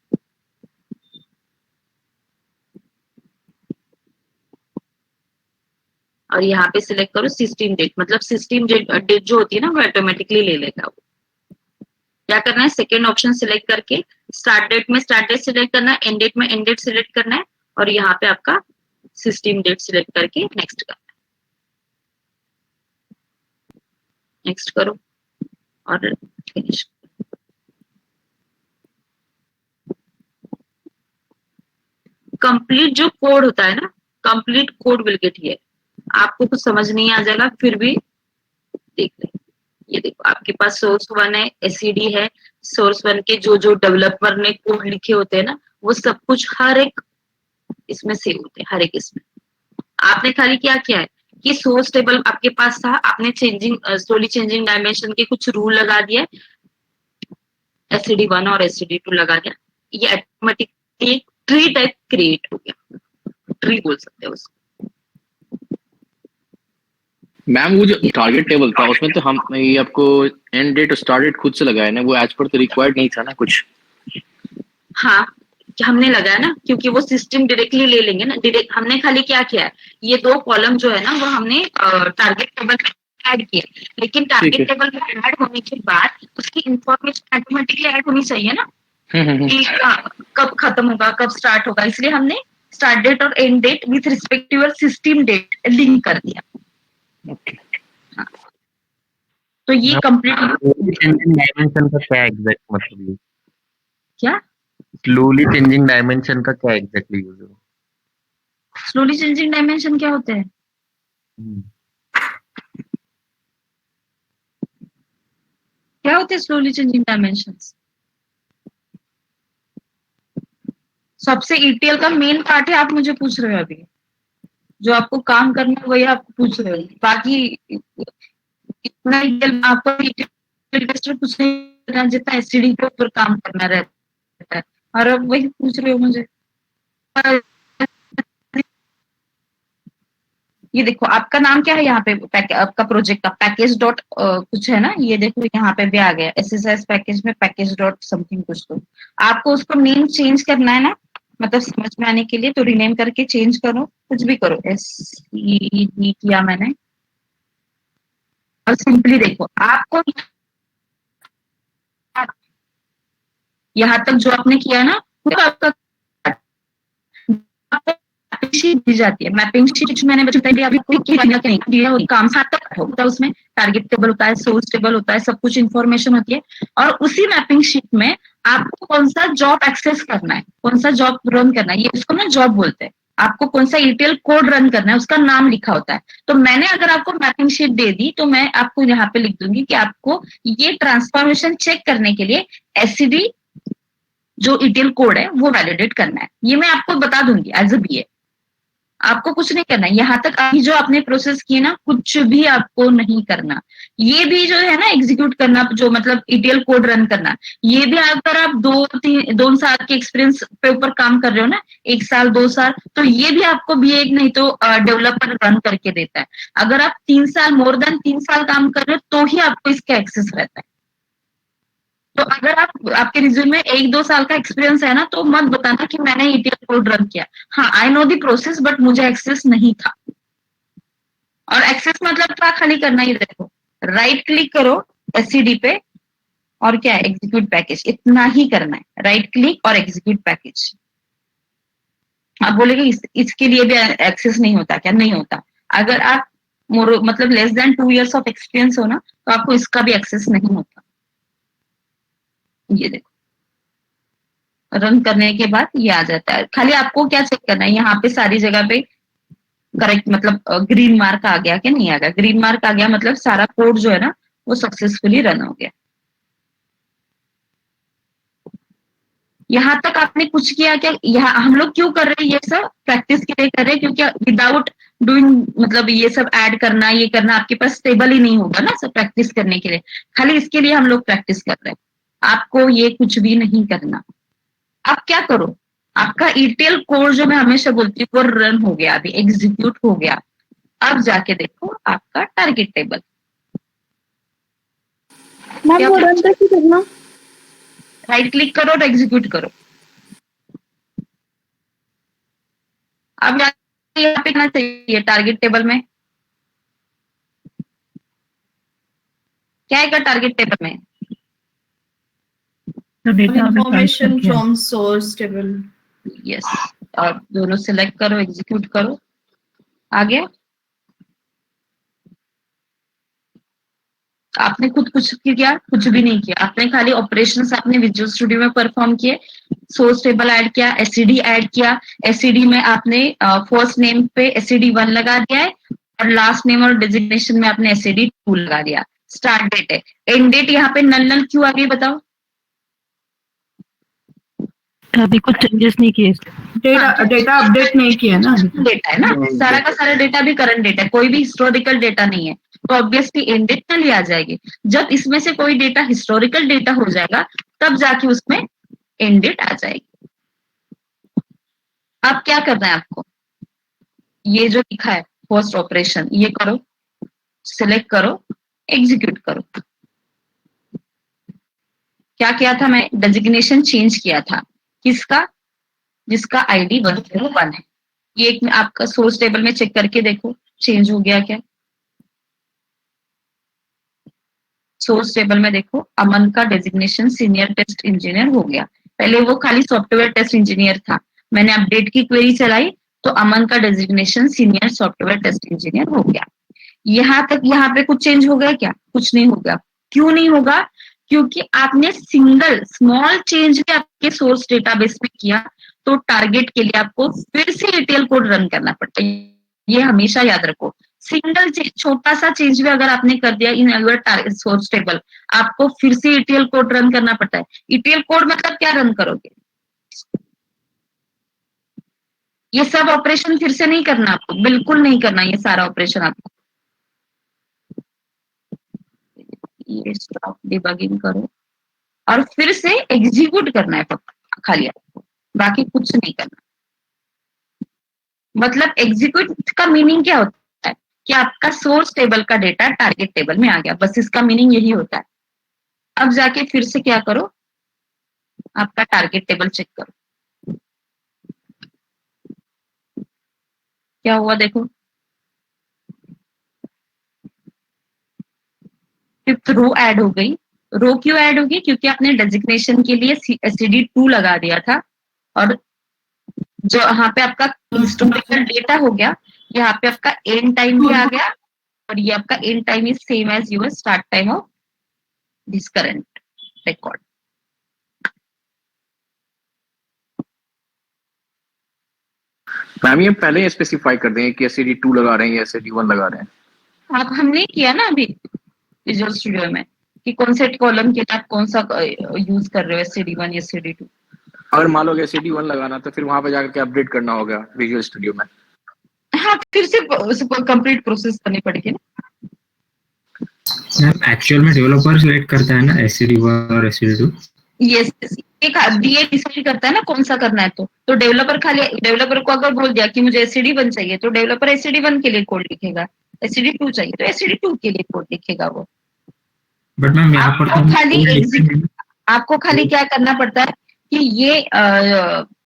और यहाँ पे सिलेक्ट करो सिस्टम डेट, मतलब सिस्टम डेट जो होती है ना वो ऑटोमेटिकली ले लेगा। वो क्या करना है, सेकेंड ऑप्शन सिलेक्ट करके स्टार्ट डेट में स्टार्ट डेट सिलेक्ट करना है, एंड डेट में एंड डेट सिलेक्ट करना है, और यहाँ पे आपका सिस्टम डेट सिलेक्ट करके नेक्स्ट करना है। नेक्स्ट करो और फिनिश। कंप्लीट जो कोड होता है ना, complete code will get here. आपको कुछ समझ नहीं आ जाएगा फिर भी देख ले। ये देखो आपके पास सोर्स 1 है, एससीडी है, सोर्स 1 के जो जो डेवलपर ने कोड लिखे होते हैं ना वो सब कुछ हर एक इसमें सेव होते हैं, हर एक इसमें। आपने खाली क्या किया है कि सोर्स टेबल आपके पास था, आपने स्लोली चेंजिंग डायमेंशन के कुछ रूल लगा दिया, एससीडी 1 और एससीडी 2 लगा दिया, ये ऑटोमेटिकली ट्री टाइप क्रिएट हो गया। ट्री बोल सकते हो उसको। मैम वो जो टारगेट टेबल था उसमें तो हम ये आपको एंड डेट और स्टार्ट डेट खुद से लगाया ना, वो एज पर तो रिक्वायर्ड नहीं था ना कुछ। हाँ हमने लगाया ना, क्योंकि वो सिस्टम डायरेक्टली ले लेंगे ना। डायरेक्ट हमने खाली क्या किया है, ये 2 कॉलम जो है ना वो हमने टारगेट टेबल में ऐड किए, लेकिन टारगेट टेबल में ऐड होने के बाद उसकी इंफॉर्मेशन ऑटोमेटिकली ऐड होनी चाहिए ना कि कब खत्म होगा, कब स्टार्ट होगा। इसलिए हमने स्टार्ट डेट और end date with respect to your system date link कर दिया। ओके हाँ। तो ये कंप्लीट डायमेंशन का क्या एग्जैक्ट मतलब है? क्या स्लोली चेंजिंग डायमेंशन का क्या एग्जैक्टली यूज है? स्लोली चेंजिंग डायमेंशन क्या होते हैं? क्या होते हैं स्लोली चेंजिंग डायमेंशंस? सबसे ईटीएल का मेन पार्ट है, आप मुझे पूछ रहे हो अभी जो आपको काम करना है वही आपको पूछ रहे हो। बाकी इतना ईटीएल आपको इन्वेस्टर कुछ नहीं करना जितना एससीडी के ऊपर काम करना रहता है, और अब वही पूछ रहे हो मुझे। ये देखो आपका नाम क्या है यहाँ पे, आपका प्रोजेक्ट का पैकेज डॉट कुछ है ना, ये देखो यहाँ पे भी आ गया एसएसएस पैकेज में पैकेज डॉट समथिंग कुछ। तो आपको उसको नेम चेंज करना है ना, मतलब समझ में आने के लिए, तो रिनेम करके चेंज करो, कुछ भी करो। एससीडी किया मैंने और सिंपली देखो आपको यहाँ तक जो आपने किया ना वो आपका मैपिंग शीट दी जाती है। मैपिंग शीट मैंने बताया अभी कोई दिया काम साथ तक होता है, उसमें टारगेट टेबल होता है, सोर्स टेबल होता है, सब कुछ इन्फॉर्मेशन होती है। और उसी मैपिंग शीट में आपको कौन सा जॉब एक्सेस करना है, कौन सा जॉब रन करना है, ये उसको ना जॉब बोलते हैं। आपको कौन सा ईटीएल कोड रन करना है उसका नाम लिखा होता है। तो मैंने अगर आपको मैपिंग शीट दे दी तो मैं आपको यहाँ पे लिख दूंगी कि आपको ये ट्रांसफॉर्मेशन चेक करने के लिए एससीडी जो ईटीएल कोड है वो वैलिडेट करना है। ये मैं आपको बता दूंगी एज अ बीए, आपको कुछ नहीं करना। यहाँ तक अभी जो आपने प्रोसेस किए ना कुछ भी आपको नहीं करना। ये भी जो है ना एग्जीक्यूट करना, जो मतलब ईटीएल कोड रन करना, ये भी अगर आप 2 साल के एक्सपीरियंस पे ऊपर काम कर रहे हो ना, 1 साल 2 साल, तो ये भी आपको बीए नहीं तो डेवलपर रन करके देता है। अगर आप 3 साल मोर देन 3 साल काम कर रहे हो तो ही आपको इसका एक्सेस रहता है। तो अगर आपके रिज्यूम में 1-2 साल का एक्सपीरियंस है ना तो मत बताना कि मैंने ईटीएल कोड रन किया। हाँ I know the process but मुझे एक्सेस नहीं था। और एक्सेस मतलब क्या खाली करना, ही देखो राइट क्लिक करो एससीडी पे और क्या एग्जीक्यूट पैकेज, इतना ही करना है, राइट क्लिक और एग्जीक्यूट पैकेज। आप बोलेंगे इसके लिए भी एक्सेस नहीं होता क्या? नहीं होता। अगर आप मतलब less than 2 years of experience हो ना तो आपको इसका भी एक्सेस नहीं होता। ये देखो रन करने के बाद ये आ जाता है। खाली आपको क्या चेक करना है, यहाँ पे सारी जगह पे करेक्ट मतलब ग्रीन मार्क आ गया कि नहीं आ गया। ग्रीन मार्क आ गया मतलब सारा कोड जो है ना वो सक्सेसफुली रन हो गया। यहाँ तक आपने कुछ किया क्या? यहाँ हम लोग क्यों कर रहे हैं ये सब? प्रैक्टिस के लिए कर रहे हैं, क्योंकि विदाउट डूइंग मतलब ये सब ऐड करना ये करना आपके पास टेबल ही नहीं होगा ना सब प्रैक्टिस करने के लिए। खाली इसके लिए हम लोग प्रैक्टिस कर रहे हैं। आपको ये कुछ भी नहीं करना। अब क्या करो, आपका ईटीएल कोड जो मैं हमेशा बोलती हूँ वो रन हो गया, अभी एग्जीक्यूट हो गया। अब जाके देखो आपका टारगेट टेबल। मैम वो रन कैसे करना? राइट क्लिक करो और एग्जीक्यूट करो। अब यहाँ पे करना चाहिए टारगेट टेबल में, क्या है टारगेट टेबल में? Information from source table. Yes, और दोनों सिलेक्ट करो, एग्जीक्यूट करो। आगे आपने खुद कुछ किया? कुछ भी नहीं किया, आपने खाली ऑपरेशंस आपने विजुअल स्टूडियो में परफॉर्म किए। सोर्स टेबल ऐड किया, एससीडी ऐड किया, एससीडी में आपने फर्स्ट नेम पे एससीडी 1 लगा दिया है और लास्ट नेम और डेजिग्नेशन में आपने एससीडी 2 लगा दिया। स्टार्ट डेट है, एंड डेट यहाँ पे नल क्यों आ गई बताओ? अभी कुछ चेंजेस नहीं किए। डेटा अपडेट नहीं किया ना। डेटा है ना, सारा का सारा डेटा भी करंट डेटा है, कोई भी हिस्टोरिकल डेटा नहीं है, तो ऑब्वियसली एंड डेट नल आ जाएगी। जब इसमें से कोई डेटा हिस्टोरिकल डेटा हो जाएगा तब जाके उसमें एंड डेट आ जाएगी। अब क्या करना है आपको? ये जो लिखा है फर्स्ट ऑपरेशन, ये करो, सिलेक्ट करो, एग्जीक्यूट करो। क्या किया था मैं? डेजिग्नेशन चेंज किया था। किसका? जिसका आईडी 101 है। ये एक आपका सोर्स टेबल में चेक करके देखो चेंज हो गया क्या। सोर्स टेबल में देखो, अमन का डेजिग्नेशन सीनियर टेस्ट इंजीनियर हो गया। पहले वो खाली सॉफ्टवेयर टेस्ट इंजीनियर था, मैंने अपडेट की क्वेरी चलाई तो अमन का designation senior software test engineer हो गया। यहाँ तक यहाँ पे कुछ चेंज हो गया क्या? कुछ नहीं होगा। क्यों नहीं होगा? क्योंकि आपने सिंगल स्मॉल चेंज भी आपके सोर्स डेटाबेस में किया तो टारगेट के लिए आपको फिर से ETL कोड रन करना पड़ता है। ये हमेशा याद रखो, सिंगल छोटा सा चेंज भी अगर आपने कर दिया इन योर सोर्स टेबल, आपको फिर से ETL कोड रन करना पड़ता है। ETL कोड मतलब क्या रन करोगे? ये सब ऑपरेशन फिर से नहीं करना आपको, बिल्कुल नहीं करना ये सारा ऑपरेशन आपको। ये स्टॉप डिबगिंग करो और फिर से एग्जीक्यूट करना है खाली आपको, बाकी कुछ नहीं करना। मतलब एग्जीक्यूट का मीनिंग क्या होता है कि आपका सोर्स टेबल का डेटा टारगेट टेबल में आ गया, बस इसका मीनिंग यही होता है। अब जाके फिर से क्या करो, आपका टारगेट टेबल चेक करो क्या हुआ। देखो फिफ्थ रो ऐड हो गई। रो क्यों ऐड होगी? क्योंकि आपने डेजिग्नेशन के लिए SCD 2 लगा दिया था और जो यहाँ पे आपका हिस्टोरिकल डेटा हो गया, यहाँ पे आपका एंड टाइम भी आ गया और ये आपका end time is same as your start time of this current record. Ma'am ये पहले स्पेसिफाई कर देंगे कि SCD 2 लगा रहे हैं या SCD 1 लगा रहे हैं। आप हमने किया ना अभी विजुअल स्टूडियो में कि कौन से कॉलम के लिए आप कौन सा यूज कर रहे हो, SCD 1 या SCD 2। अगर मान लो SCD 1 लगाना तो फिर वहां पे जाकर अपडेट करना होगा विजुअल स्टूडियो में। हाँ, फिर से कंप्लीट प्रोसेस करनी पड़ेगी ना। मैम एक्चुअल में डेवलपर सिलेक्ट करता है ना SCD 1 और SCD 2। यस, एक DA डिसाइड करता है ना कौन सा करना है। तो डेवलपर खाली डेवलपर को अगर बोल दिया कि मुझे SCD 1 चाहिए तो डेवलपर SCD 1 के लिए कोड लिखेगा, SCD 2 चाहिए तो SCD 2 के लिए कोड लिखेगा वो। बट मैम यहाँ पर आपको खाली क्या करना पड़ता है कि ये